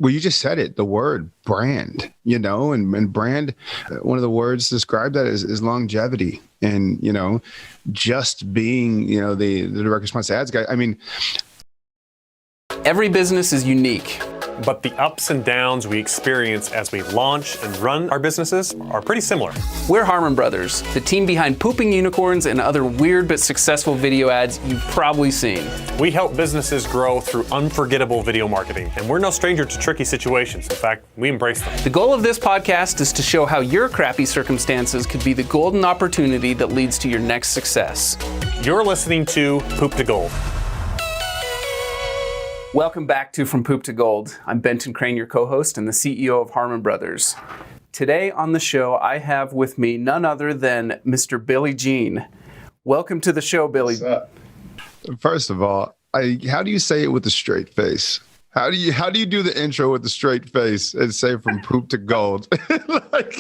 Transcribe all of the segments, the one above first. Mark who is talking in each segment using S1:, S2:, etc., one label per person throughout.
S1: Well, you just said it, the word brand, and brand, one of the words described that is longevity. And, just being, the direct response ads guy. I mean,
S2: every business is unique.
S3: But the ups and downs we experience as we launch and run our businesses are pretty similar.
S2: We're Harmon Brothers, the team behind Pooping Unicorns and other weird but successful video ads you've probably seen.
S3: We help businesses grow through unforgettable video marketing, and we're no stranger to tricky situations. In fact, we embrace them.
S2: The goal of this podcast is to show how your crappy circumstances could be the golden opportunity that leads to your next success.
S3: You're listening to Poop to Gold.
S2: Welcome back to From Poop to Gold. I'm Benton Crane, your co-host and the CEO of Harmon Brothers. Today on the show, I have with me none other than Mr. Billy Jean. Welcome to the show, Billy.
S1: What's up? First of all, how do you say it with a straight face? How do you do the intro with a straight face and say From Poop to Gold? Like,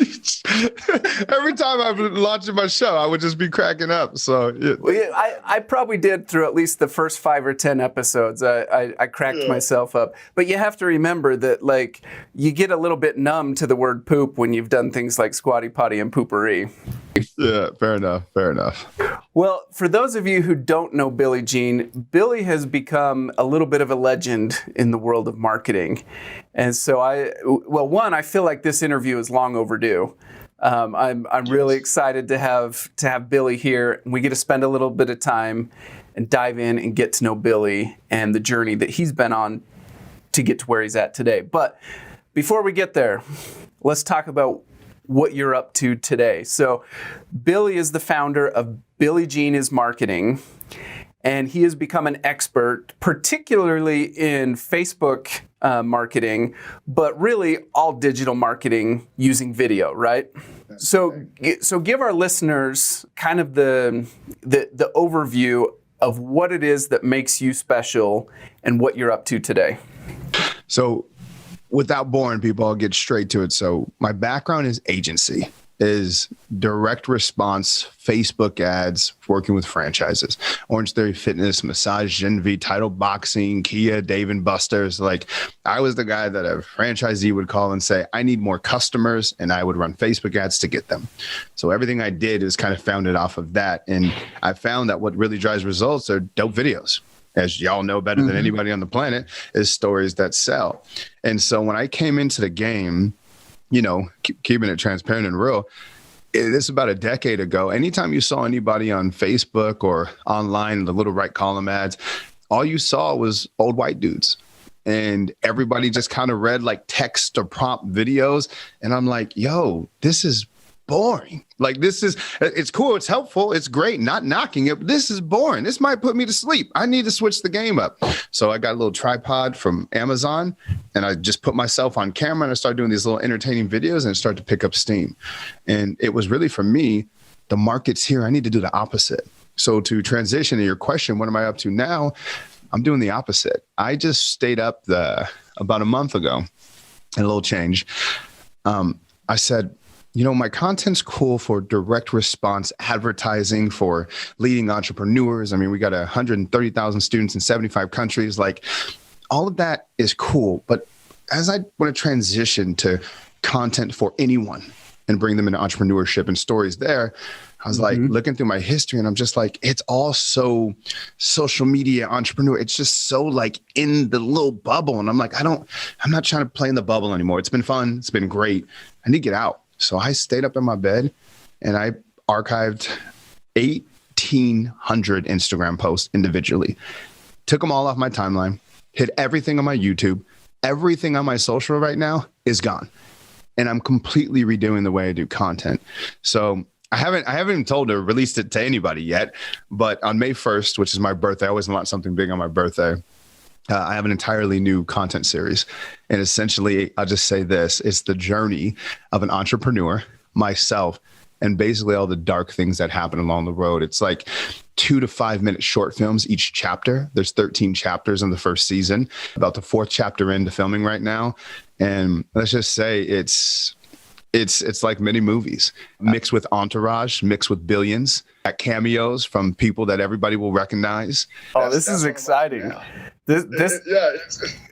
S1: every time I've been launching my show, I would just be cracking up. So yeah.
S2: Well, yeah, I probably did through at least the first 5 or 10 episodes. I cracked myself up. But you have to remember that, like, you get a little bit numb to the word poop when you've done things like Squatty Potty and Poopery.
S1: Yeah, fair enough.
S2: Well, for those of you who don't know Billy Jean, Billy has become a little bit of a legend in the world of marketing. And so I feel like this interview is long overdue. I'm really excited to have Billy here. We get to spend a little bit of time and dive in and get to know Billy and the journey that he's been on to get to where he's at today. But before we get there, let's talk about what you're up to today. So Billy is the founder of Billy Jean is Marketing, and he has become an expert, particularly in Facebook marketing, but really all digital marketing using video, right? So give our listeners kind of the overview of what it is that makes you special and what you're up to today.
S1: So without boring people, I'll get straight to it. So my background is agency, is direct response, Facebook ads, working with franchises, Orange Theory Fitness, Massage Envy, Title Boxing, Kia, Dave & Buster's. Like, I was the guy that a franchisee would call and say, I need more customers, and I would run Facebook ads to get them. So everything I did is kind of founded off of that. And I found that what really drives results are dope videos. As y'all know better than anybody on the planet, is stories that sell. And so when I came into the game, keeping it transparent and real, this is about a decade ago. Anytime you saw anybody on Facebook or online, the little right column ads, all you saw was old white dudes. And everybody just kind of read like text or prompt videos. And I'm like, yo, this is boring. Like, it's cool. It's helpful. It's great. Not knocking it, but this is boring. This might put me to sleep. I need to switch the game up. So I got a little tripod from Amazon, and I just put myself on camera, and I started doing these little entertaining videos, and it started to pick up steam. And it was really, for me, the market's here. I need to do the opposite. So to transition to your question, what am I up to now? I'm doing the opposite. I just stayed up about a month ago, and a little change. I said, my content's cool for direct response advertising for leading entrepreneurs. I mean, we got 130,000 students in 75 countries. Like, all of that is cool. But as I want to transition to content for anyone and bring them into entrepreneurship and stories there, I was like looking through my history, and I'm just like, it's all so social media entrepreneur. It's just so like in the little bubble. And I'm like, I'm not trying to play in the bubble anymore. It's been fun. It's been great. I need to get out. So I stayed up in my bed and I archived 1,800 Instagram posts individually, took them all off my timeline, hit everything on my YouTube. Everything on my social right now is gone. And I'm completely redoing the way I do content. So I haven't even told or released it to anybody yet, but on May 1st, which is my birthday, I always want something big on my birthday. I have an entirely new content series. And essentially, I'll just say this, it's the journey of an entrepreneur, myself, and basically all the dark things that happen along the road. It's like 2 to 5 minute short films each chapter. There's 13 chapters in the first season, about the 4th chapter into filming right now. And let's just say it's like mini movies mixed with entourage, mixed with billions, at cameos from people that everybody will recognize.
S2: Oh, this is exciting. This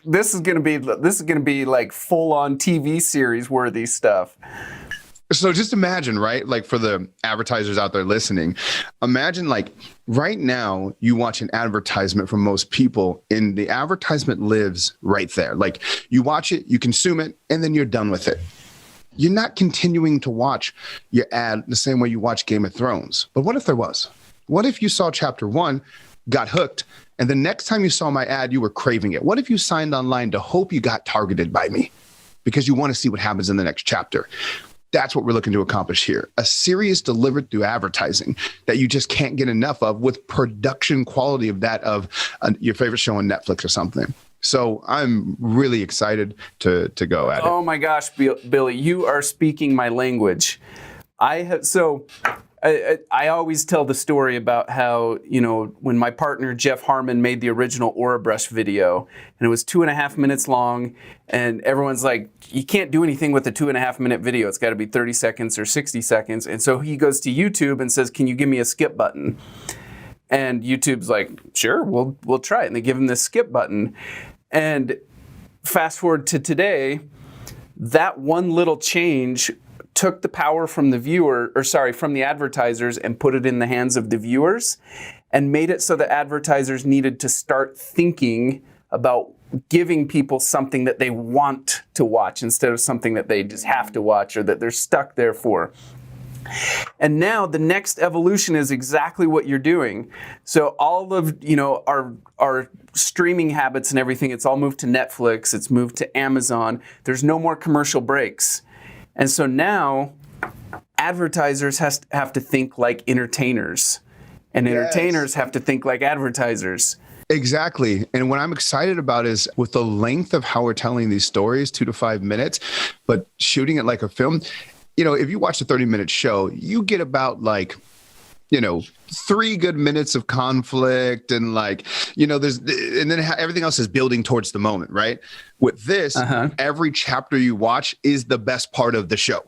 S2: this is gonna be like full on TV series worthy stuff.
S1: So just imagine, right? Like for the advertisers out there listening, imagine like right now you watch an advertisement from most people and the advertisement lives right there. Like you watch it, you consume it, and then you're done with it. You're not continuing to watch your ad the same way you watch Game of Thrones. But what if there was? What if you saw chapter 1, got hooked, and the next time you saw my ad, you were craving it? What if you signed online to hope you got targeted by me because you want to see what happens in the next chapter? That's what we're looking to accomplish here. A series delivered through advertising that you just can't get enough of with production quality of that of your favorite show on Netflix or something. So I'm really excited to go at it.
S2: Oh my gosh, Billy, you are speaking my language. I always tell the story about how, when my partner Jeff Harmon made the original Aura Brush video, and it was 2.5 minutes long, and everyone's like, you can't do anything with a 2.5 minute video. It's got to be 30 seconds or 60 seconds. And so he goes to YouTube and says, can you give me a skip button? And YouTube's like, sure, we'll try it. And they give him this skip button. And fast forward to today, that one little change took the power from from the advertisers and put it in the hands of the viewers and made it so that advertisers needed to start thinking about giving people something that they want to watch instead of something that they just have to watch or that they're stuck there for. And now the next evolution is exactly what you're doing. So all of, our streaming habits and everything, it's all moved to Netflix, it's moved to Amazon. There's no more commercial breaks. And so now advertisers have to think like entertainers, and entertainers have to think like advertisers.
S1: Exactly. And what I'm excited about is with the length of how we're telling these stories, 2 to 5 minutes, but shooting it like a film, if you watch a 30-minute show, you get about 3 good minutes of conflict and and then everything else is building towards the moment, right? With this, every chapter you watch is the best part of the show.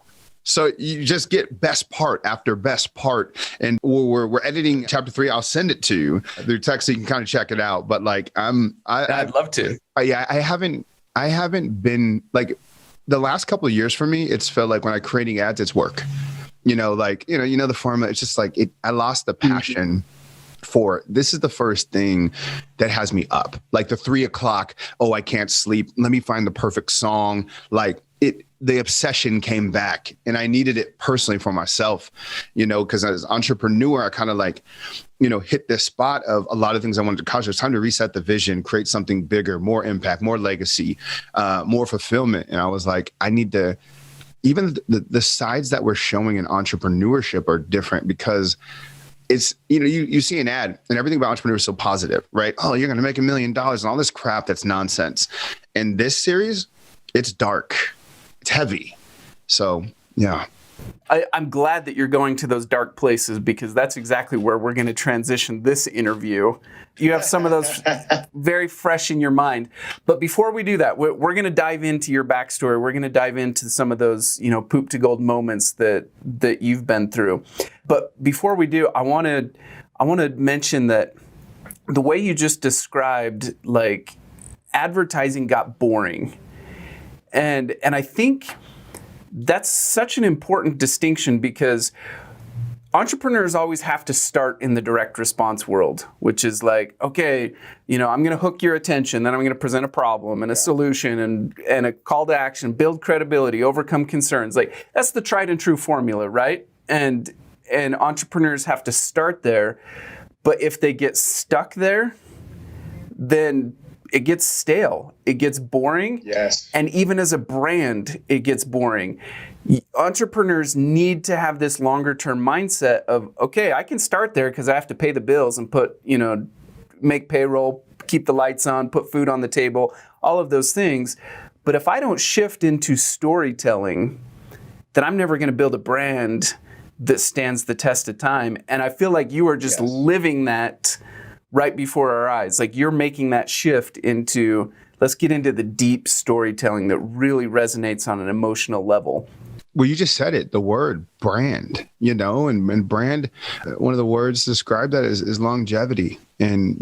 S1: So you just get best part after best part. And we're editing chapter 3. I'll send it to you through text so you can kind of check it out. But
S2: I'd love to.
S1: I haven't been the last couple of years for me, it's felt like when I'm creating ads, it's work. The formula, it's just I lost the passion for it. This is the first thing that has me up. Like the 3 o'clock, I can't sleep. Let me find the perfect song. The obsession came back and I needed it personally for myself, because as an entrepreneur, I kind of hit this spot of a lot of things I wanted to accomplish. It's time to reset the vision, create something bigger, more impact, more legacy, more fulfillment. And I was like, I need to, even the sides that we're showing in entrepreneurship are different because it's, you see an ad and everything about entrepreneurs is so positive, right? Oh, you're going to make $1 million and all this crap that's nonsense. And this series, it's dark, it's heavy. So, yeah.
S2: I'm glad that you're going to those dark places because that's exactly where we're going to transition this interview. You have some of those very fresh in your mind. But before we do that, we're going to dive into your backstory. We're going to dive into some of those, poop to gold moments that you've been through. But before we do, I want to mention that the way you just described, advertising got boring. And I think that's such an important distinction because entrepreneurs always have to start in the direct response world, which is okay, I'm going to hook your attention, then I'm going to present a problem and a solution and a call to action, build credibility, overcome concerns. That's the tried and true formula, right? And entrepreneurs have to start there. But if they get stuck there, then it gets stale. It gets boring.
S1: Yes.
S2: And even as a brand, it gets boring. Entrepreneurs need to have this longer term mindset of, okay, I can start there because I have to pay the bills and make payroll, keep the lights on, put food on the table, all of those things. But if I don't shift into storytelling, then I'm never going to build a brand that stands the test of time. And I feel like you are just living that right before our eyes. You're making that shift into let's get into the deep storytelling that really resonates on an emotional level.
S1: Well, you just said it, the word brand, and brand, one of the words described that is longevity. And,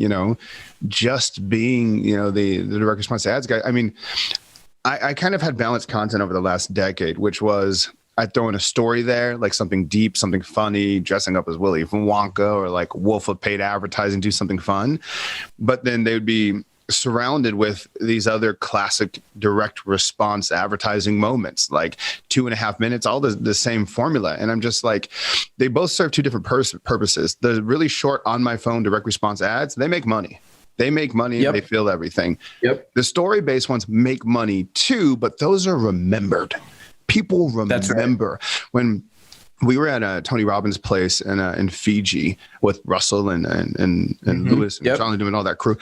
S1: just being, the direct response ads guy. I mean, I kind of had balanced content over the last decade, which was I'd throw in a story there, like something deep, something funny, dressing up as Willy Wonka or like Wolf of paid advertising, do something fun. But then they would be surrounded with these other classic direct response advertising moments, like 2.5 minutes, all the same formula. And I'm just like, they both serve two different purposes. The really short on my phone direct response ads, they make money. They make money.
S2: Yep.
S1: And they feel everything.
S2: Yep.
S1: The story-based ones make money too, but those are remembered. People remember. When we were at Tony Robbins' place in Fiji with Russell and Lewis and Charlie doing all that crew.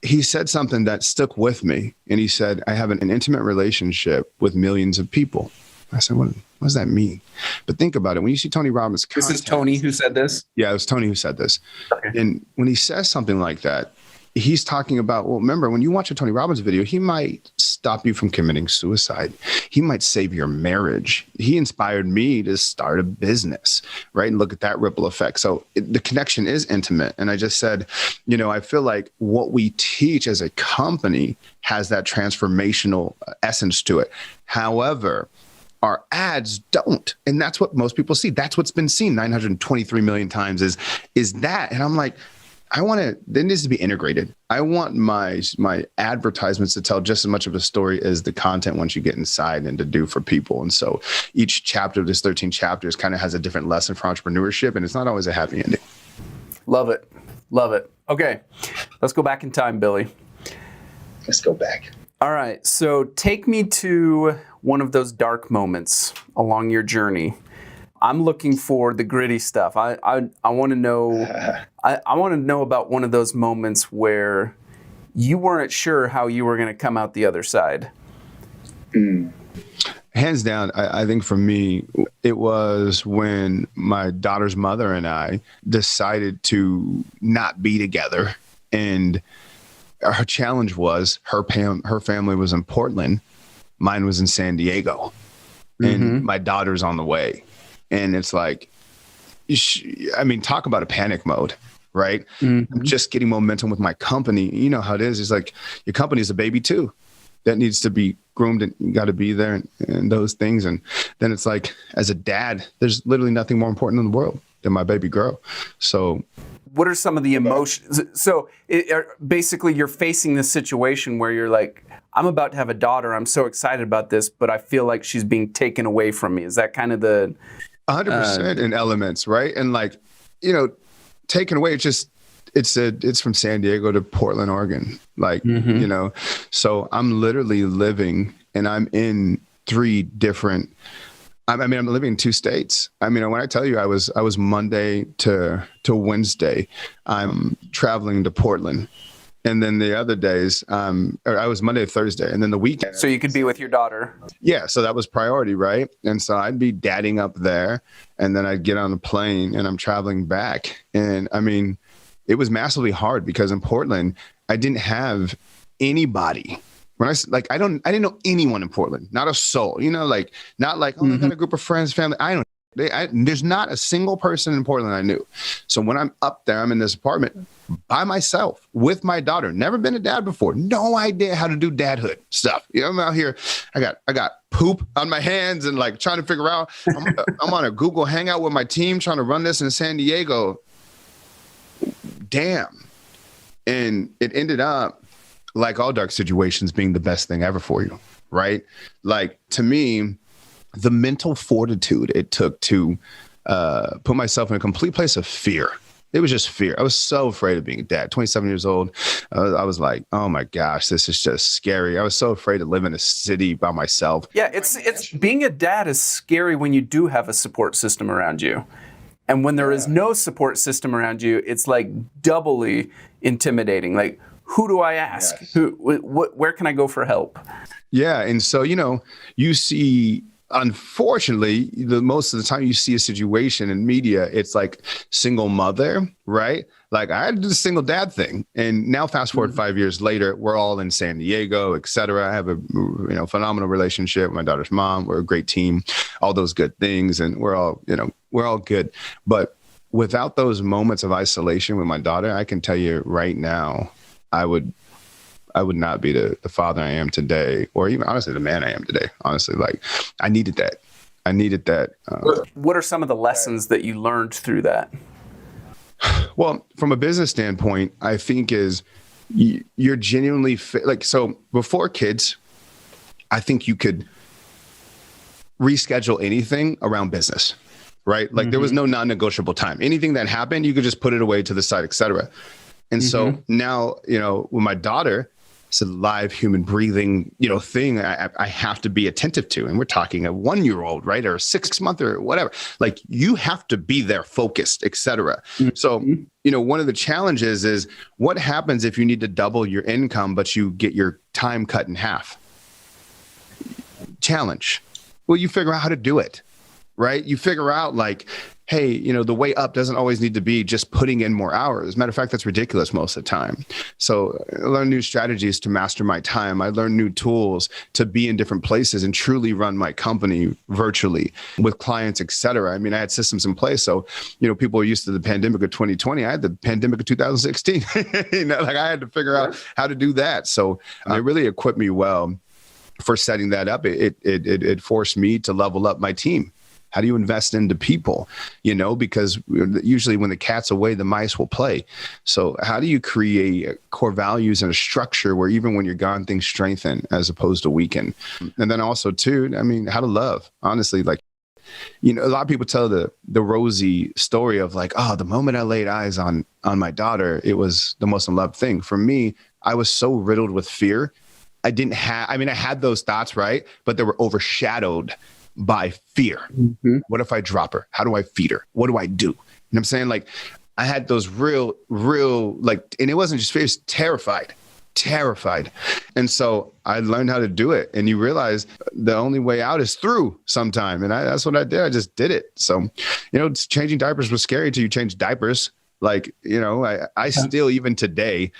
S1: He said something that stuck with me. And he said, I have an intimate relationship with millions of people. I said, what does that mean? But think about it. When you see Tony Robbins' content,
S2: this is Tony who said this?
S1: Yeah, it was Tony who said this. Okay. And when he says something like that, he's talking about, well, remember, when you watch a Tony Robbins video, he might stop you from committing suicide. He might save your marriage. He inspired me to start a business, right? And look at that ripple effect. So the connection is intimate. And I just said, I feel like what we teach as a company has that transformational essence to it. However, our ads don't. And that's what most people see. That's what's been seen 923 million times is that. And I'm like, it needs to be integrated. I want my advertisements to tell just as much of a story as the content once you get inside and to do for people. And so each chapter of this 13 chapters kind of has a different lesson for entrepreneurship, and it's not always a happy ending.
S2: Love it. Love it. Okay, let's go back in time, Billy.
S1: Let's go back.
S2: All right, so take me to one of those dark moments along your journey. I'm looking for the gritty stuff. I want to know. I want to know about one of those moments where you weren't sure how you were going to come out the other side.
S1: Hands down, I think for me, it was when my daughter's mother and I decided to not be together, and her challenge was her family was in Portland, mine was in San Diego, and my daughter's on the way. And it's like, talk about a panic mode, right? I'm just getting momentum with my company. You know how it is. It's like your company is a baby too that needs to be groomed, and you got to be there and those things. And then it's like, as a dad, there's literally nothing more important in the world than my baby girl. So
S2: what are some of the emotions? So basically you're facing this situation where you're like, I'm about to have a daughter. I'm so excited about this, but I feel like she's being taken away from me. Is that kind of the
S1: 100% in elements, right? And like, taken away, it's from San Diego to Portland, Oregon. Like, so I'm literally living, and I'm in 3 different, I'm living in 2 states. When I tell you I was Monday to Wednesday, I'm traveling to Portland. And then the other days, I was Monday to Thursday, and then the weekend.
S2: So you could be with your daughter.
S1: Yeah, so that was priority, right? And so I'd be dadding up there, and then I'd get on a plane, and I'm traveling back. And it was massively hard because in Portland, I didn't have anybody. I didn't know anyone in Portland, not a soul. Not like, I got a group of friends, family. There's not a single person in Portland I knew. So when I'm up there, I'm in this apartment by myself with my daughter. Never been a dad before. No idea how to do dadhood stuff. I'm out here. I got poop on my hands and like trying to figure out. I'm on a Google Hangout with my team trying to run this in San Diego. Damn. And it ended up, like all dark situations, being the best thing ever for you, right? Like, to me, the mental fortitude it took to put myself in a complete place of fear. It was just fear. I was so afraid of being a dad. 27 years old. I was like, oh my gosh, this is just scary. I was so afraid to live in a city by myself.
S2: Yeah, it's being a dad is scary when you do have a support system around you. And when there is no support system around you, it's like doubly intimidating. Like, who do I ask? Yes. Where can I go for help?
S1: Yeah. And so, you see unfortunately, most of the time you see a situation in media, it's like single mother, right? Like I had to do the single dad thing. And now fast forward 5 years later, we're all in San Diego, et cetera. I have a phenomenal relationship with my daughter's mom. We're a great team, all those good things. And we're all good. But without those moments of isolation with my daughter, I can tell you right now, I would not be the father I am today, or even honestly, the man I am today. Honestly, like I needed that.
S2: What are some of the lessons that you learned through that?
S1: Well, from a business standpoint, I think is you're genuinely so before kids, I think you could reschedule anything around business, right? Like there was no non-negotiable time. Anything that happened, you could just put it away to the side, et cetera. And so now, with my daughter, it's a live human breathing, thing I have to be attentive to. And we're talking a 1-year-old, right? Or a 6-month or whatever. Like you have to be there focused, et cetera. So, one of the challenges is what happens if you need to double your income, but you get your time cut in half? Challenge. Well, you figure out how to do it, right? You figure out like, hey, the way up doesn't always need to be just putting in more hours. As a matter of fact, that's ridiculous most of the time. So I learned new strategies to master my time. I learned new tools to be in different places and truly run my company virtually with clients, et cetera. I mean, I had systems in place. So, people are used to the pandemic of 2020. I had the pandemic of 2016. Like I had to figure out how to do that. So it really equipped me well for setting that up. It forced me to level up my team. How do you invest into people? Because usually when the cat's away, the mice will play. So how do you create core values and a structure where even when you're gone, things strengthen as opposed to weaken? And then also too, how to love, honestly, like, a lot of people tell the rosy story of like, oh, the moment I laid eyes on my daughter, it was the most unloved thing. For me, I was so riddled with fear. I had those thoughts, right? But they were overshadowed by fear. What if I drop her? How do I feed her? What do I do? You know what I'm saying? Like I had those real, like, and it wasn't just fear, it's terrified. And so I learned how to do it. And you realize the only way out is through sometime. And that's what I did. I just did it. So, changing diapers was scary till you change diapers. Like, I still, even today,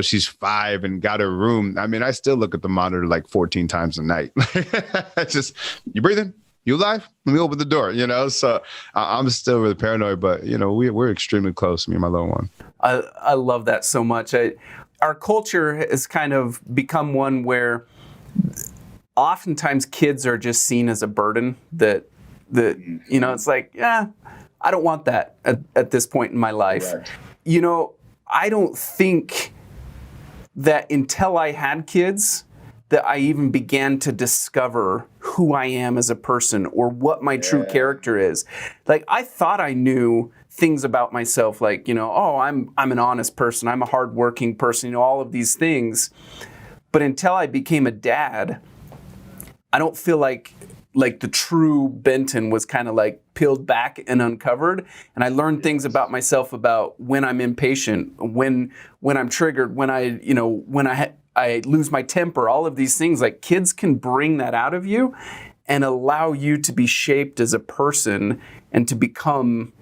S1: she's 5 and got her room. I still look at the monitor like 14 times a night. It's just, you breathing? You alive? Let me open the door, So I'm still really paranoid, but, we're extremely close, me and my little one.
S2: I love that so much. Our culture has kind of become one where oftentimes kids are just seen as a burden that it's like, yeah, I don't want that at this point in my life. Right. I don't think that until I had kids that I even began to discover who I am as a person or what my true character is. Like I thought I knew things about myself, like, I'm an honest person, I'm a hardworking person, all of these things. But until I became a dad, I don't feel like the true Benton was kind of like peeled back and uncovered. And I learned things about myself about when I'm impatient, when I'm triggered, when I lose my temper, all of these things. Like kids can bring that out of you and allow you to be shaped as a person and to become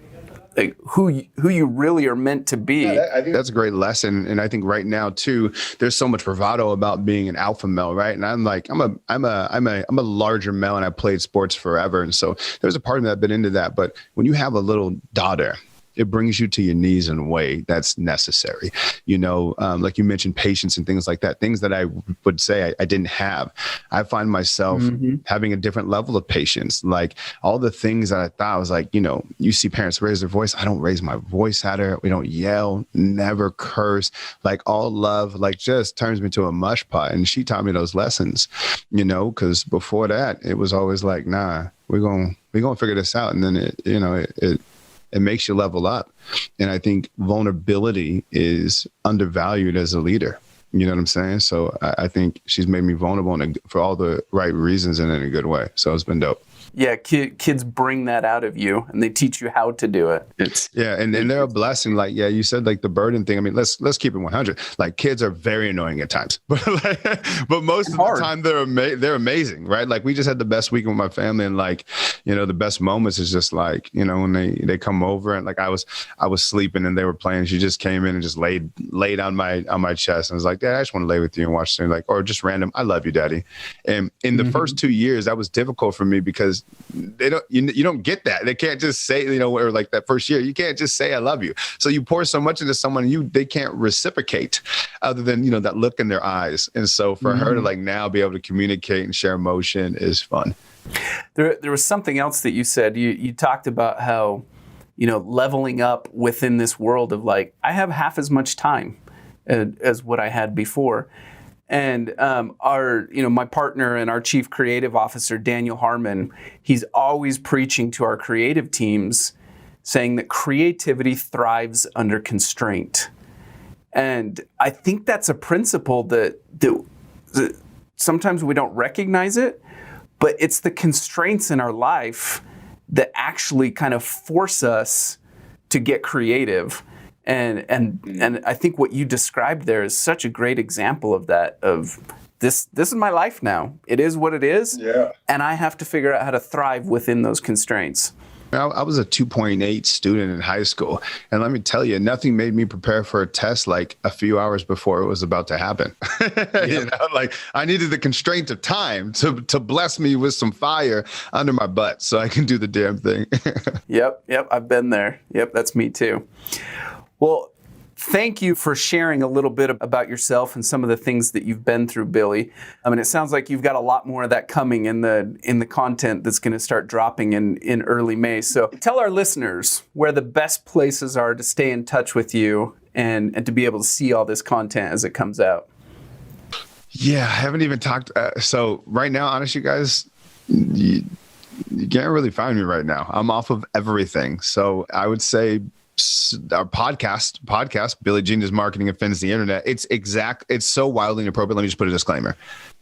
S2: like who you really are meant to be.
S1: Yeah, I think that's a great lesson. And I think right now too, there's so much bravado about being an alpha male, right? And I'm like, I'm a larger male and I played sports forever. And so there's a part of me that's been into that. But when you have a little daughter, it brings you to your knees in a way that's necessary. Like you mentioned, patience and things like that, things that I would say I didn't have. I find myself having a different level of patience. Like all the things that I thought was like, you see parents raise their voice. I don't raise my voice at her. We don't yell, never curse, like all love, like just turns me to a mush pot. And she taught me those lessons, because before that, it was always like, nah, we're going to figure this out. And then it makes you level up. And I think vulnerability is undervalued as a leader. You know what I'm saying? So I think she's made me vulnerable for all the right reasons and in a good way. So it's been dope.
S2: Yeah, kids bring that out of you, and they teach you how to do it.
S1: And they're a blessing. Like, yeah, you said like the burden thing. I mean, let's keep it 100. Like, kids are very annoying at times, but most of the time they're amazing, right? Like, we just had the best weekend with my family, and like, you know, the best moments is just like, you know, when they come over and like I was sleeping and they were playing. She just came in and just laid on my chest and was like, Dad, I just want to lay with you and watch something, like, or just random, I love you, Daddy. And in the first 2 years, that was difficult for me because you don't get that. They can't just say, you know, or like that first year, you can't just say I love you. So you pour so much into someone, they can't reciprocate other than, you know, that look in their eyes. And so for her to like now be able to communicate and share emotion is fun.
S2: There was something else that you said. You talked about how, you know, leveling up within this world of like, I have half as much time as what I had before. And my partner and our chief creative officer, Daniel Harmon, he's always preaching to our creative teams, saying that creativity thrives under constraint. And I think that's a principle that sometimes we don't recognize it, but it's the constraints in our life that actually kind of force us to get creative. And I think what you described there is such a great example of that, of this is my life now. It is what it is.
S1: Yeah.
S2: And I have to figure out how to thrive within those constraints.
S1: I was a 2.8 student in high school. And let me tell you, nothing made me prepare for a test like a few hours before it was about to happen. You know, like I needed the constraint of time to bless me with some fire under my butt so I can do the damn thing.
S2: Yep. I've been there. Yep. That's me too. Well, thank you for sharing a little bit about yourself and some of the things that you've been through, Billy. I mean, it sounds like you've got a lot more of that coming in the content that's going to start dropping in early May. So tell our listeners where the best places are to stay in touch with you and to be able to see all this content as it comes out.
S1: Yeah, I haven't even talked. So right now, honestly, guys, you can't really find me right now. I'm off of everything. So I would say our podcast, Billie Jean Does Marketing Offends the Internet. It's so wildly inappropriate. Let me just put a disclaimer.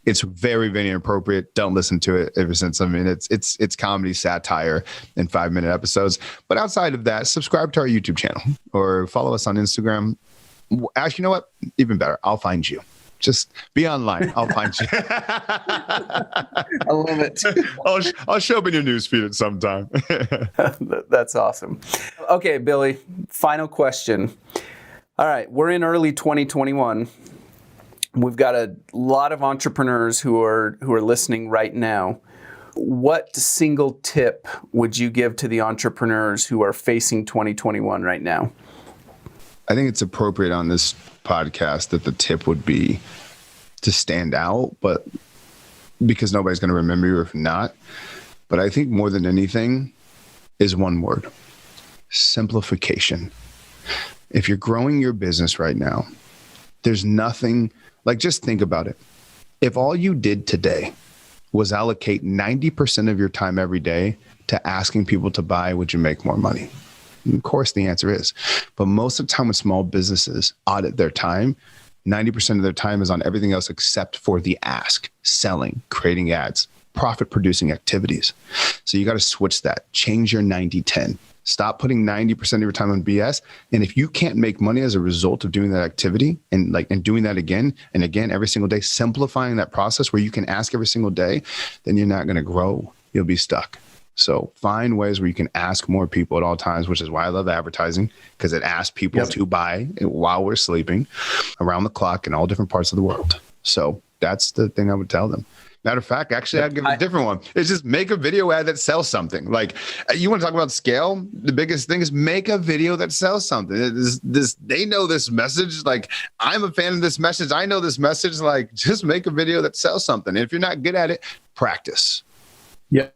S1: It's very, very inappropriate. Don't listen to it ever since. I mean, it's comedy, satire in 5-minute episodes. But outside of that, subscribe to our YouTube channel or follow us on Instagram. Actually, you know what? Even better. I'll find you. Just be online. I'll find you.
S2: I love it.
S1: I'll show up in your newsfeed at some time.
S2: That's awesome. Okay, Billy, final question. All right, we're in early 2021. We've got a lot of entrepreneurs who are listening right now. What single tip would you give to the entrepreneurs who are facing 2021 right now?
S1: I think it's appropriate on this podcast that the tip would be to stand out, but because nobody's going to remember you if not. But I think more than anything is one word: simplification. If you're growing your business right now, there's nothing like, just think about it. If all you did today was allocate 90% of your time every day to asking people to buy, would you make more money? Of course, the answer is. But most of the time when small businesses audit their time, 90% of their time is on everything else except for the ask, selling, creating ads, profit-producing activities. So you got to switch that. Change your 90-10. Stop putting 90% of your time on BS. And if you can't make money as a result of doing that activity and doing that again and again every single day, simplifying that process where you can ask every single day, then you're not going to grow. You'll be stuck. So find ways where you can ask more people at all times, which is why I love advertising, because it asks people to buy while we're sleeping, around the clock, in all different parts of the world. So that's the thing I would tell them. Matter of fact, actually, I'd give a different one. It's just make a video ad that sells something. Like, you want to talk about scale? The biggest thing is make a video that sells something. They know this message. Like, I'm a fan of this message. I know this message. Like, just make a video that sells something. And if you're not good at it, practice. Yeah,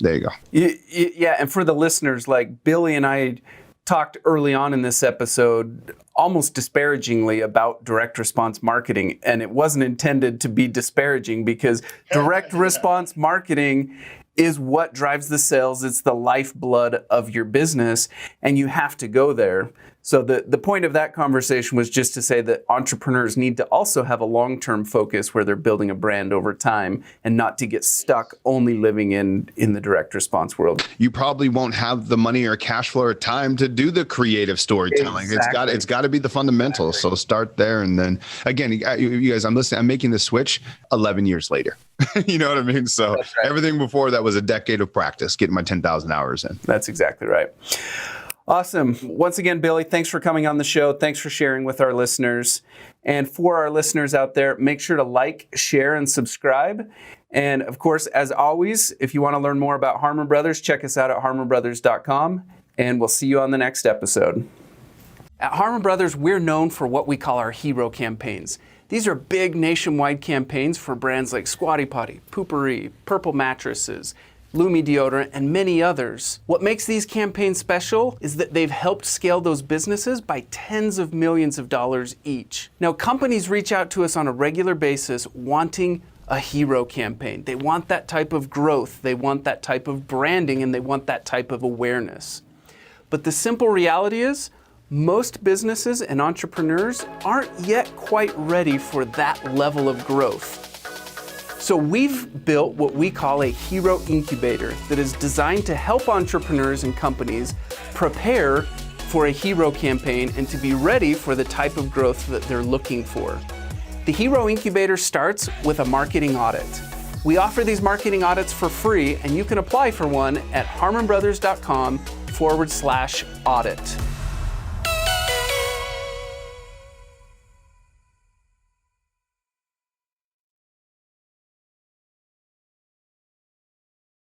S1: there you go.
S2: Yeah, and for the listeners, like Billy and I talked early on in this episode almost disparagingly about direct response marketing, and it wasn't intended to be disparaging because direct response marketing is what drives the sales. It's the lifeblood of your business, and you have to go there. So the point of that conversation was just to say that entrepreneurs need to also have a long-term focus where they're building a brand over time and not to get stuck only living in the direct response world.
S1: You probably won't have the money or cash flow or time to do the creative storytelling.
S2: Exactly.
S1: It's got to be the fundamentals. So start there. And then again, you guys, I'm listening, I'm making the switch 11 years later. You know what I mean? So
S2: That's right.
S1: Everything before that was a decade of practice, getting my 10,000 hours in.
S2: That's exactly right. Awesome. Once again, Billy, thanks for coming on the show. Thanks for sharing with our listeners. And for our listeners out there, make sure to like, share, and subscribe. And of course, as always, if you want to learn more about Harmon Brothers, check us out at harmonbrothers.com. And we'll see you on the next episode. At Harmon Brothers, we're known for what we call our hero campaigns. These are big nationwide campaigns for brands like Squatty Potty, Poopery, Purple Mattresses, Lumi deodorant, and many others. What makes these campaigns special is that they've helped scale those businesses by tens of millions of dollars each. Now, companies reach out to us on a regular basis wanting a hero campaign. They want that type of growth, they want that type of branding, and they want that type of awareness. But the simple reality is, most businesses and entrepreneurs aren't yet quite ready for that level of growth. So we've built what we call a hero incubator that is designed to help entrepreneurs and companies prepare for a hero campaign and to be ready for the type of growth that they're looking for. The hero incubator starts with a marketing audit. We offer these marketing audits for free, and you can apply for one at harmonbrothers.com/audit.